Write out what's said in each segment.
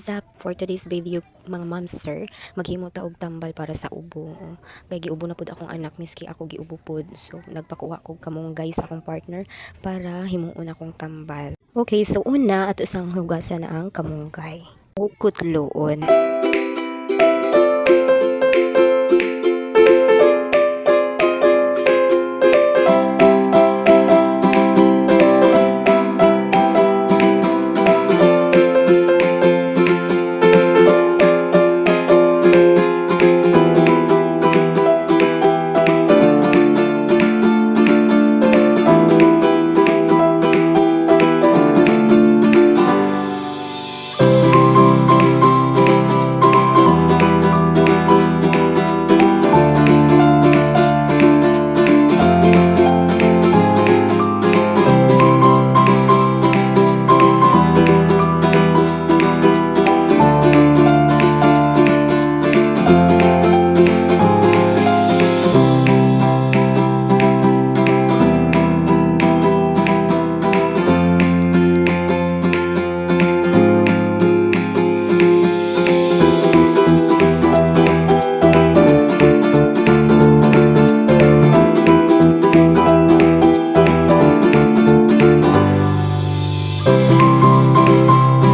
What's up? For today's video, mga ma'am sir, maghimo ta og tambal para sa ubo. Kay giubo na pud akong anak miski ako giubo pud. So nagpakuha ko kamong guys akong partner para himuon akong tambal. Okay, so una ato sang hugasan na ang kamunggay. Ug kutloon.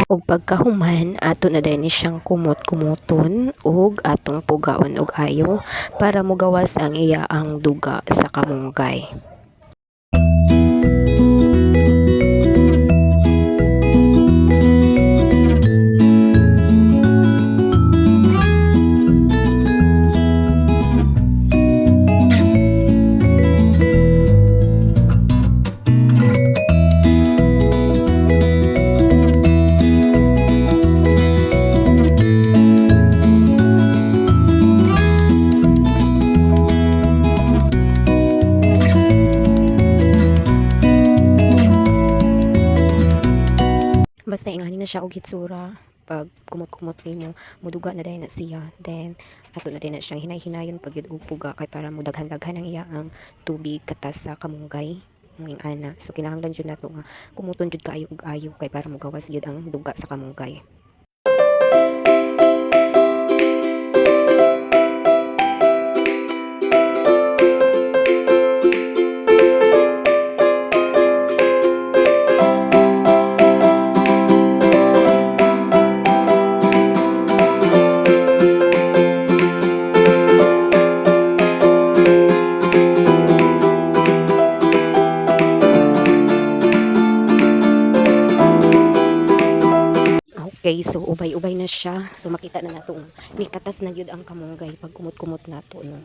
Og pagkahuman ato na din siyang kumot-kumuton ug atong pugaon og ayo para mogawas ang iya ang duga sa kamunggay. Basta ingani na siya og hitsura pag kumot-kumot nimo muduga na dahil na siya, then ato na din na siyang hinay-hinayon pag yun og puga kay para mudaghan-daghan ang iya ang tubig katas sa kamunggay ning ana. So kinahanglan jud nato nga kumuton jud kaayo og ayo kay para mogawas jud ang duga sa kamunggay. Okay, so ubay-ubay na siya. So makita na nato may katas na gyud ang kamunggay pag kumot-kumot nato no.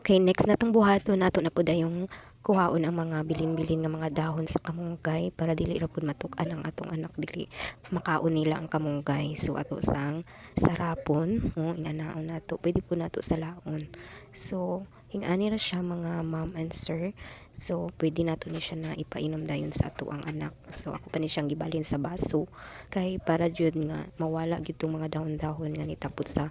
Okay, next natong buhaton nato na pud yung kuhaon ang mga bilin-bilin nga mga dahon sa kamunggay para dili ra pud matuk-an ang atong anak, dili makaon nila ang kamunggay. So ato sang sarapon, inganaon nato, pwede po nato sa laon. So hingani ra siya mga ma'am and sir. So pwede nato ni siya na ipainom dayon sa ato ang anak. So ako pa ni siyang gibalhin sa baso kay para jud nga mawala gyud tong mga dahon-dahon nga nitapot sa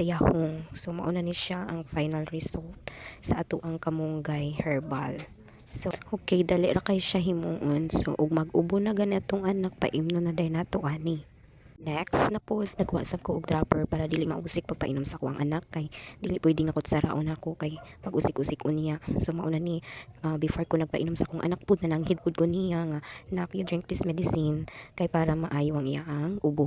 yahong. So mauna ni siya ang final result sa ato ang kamunggay herbal. So okay, dali ra kay siya himuon. So ug mag-ubo na ganitong anak, paimno na day nato ani. Next na po, nag-WhatsApp ko og dropper para dili mausik pagpainom sa kuwang anak, kay dili pwede nga kut saraon ako kay pag-usik-usik unya. So mauna ni before ko nagpainom sa kuwang anak pud nananghid pud ko niya nga nak, you drink this medicine kay para maayo ang iyaang ubo.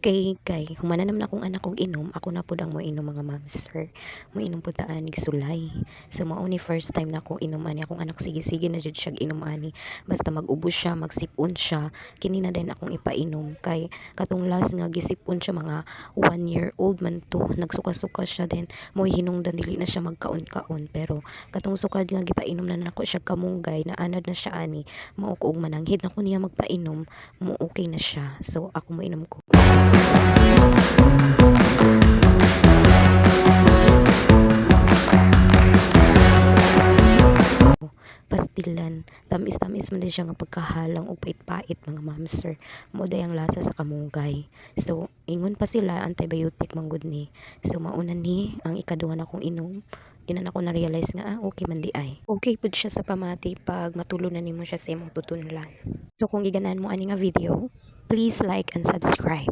Okay, kay humana naman akong anak kong inom, ako na pud ang moinom mga ma'am sir. Moinom pud ta anig sulay. So mao ni first time na akong inom ani akong anak, sige-sige na jud siya inom ani. Basta mag-ubos siya, magsipon siya, kini na din akong ipainom kay katong last nga gisipon siya mga 1-year-old man to. Nagsuka-suka siya din. Mo'y hinungdan dili na siya magkaon-kaon, pero katong sukad nga gipainom na nako siya kamunggay na anad na siya ani. Mao ko og mananghid na ko niya magpainom, mo okay na siya. So ako moinom ko. Pastilan, tamis-tamis man din siya nga pagkahalang o pait-pait mga ma'am sir. Mo day ang lasa sa kamunggay. So ingon pa sila antibiotic man gud ni. So mauna ni ang ikaduha na kong inom. Di na ako na-realize nga okay man di ay. Okay pud siya sa pamati pag matulo na nimo siya sa imong tutunulan. So kung giganaan mo ani nga video, please like and subscribe.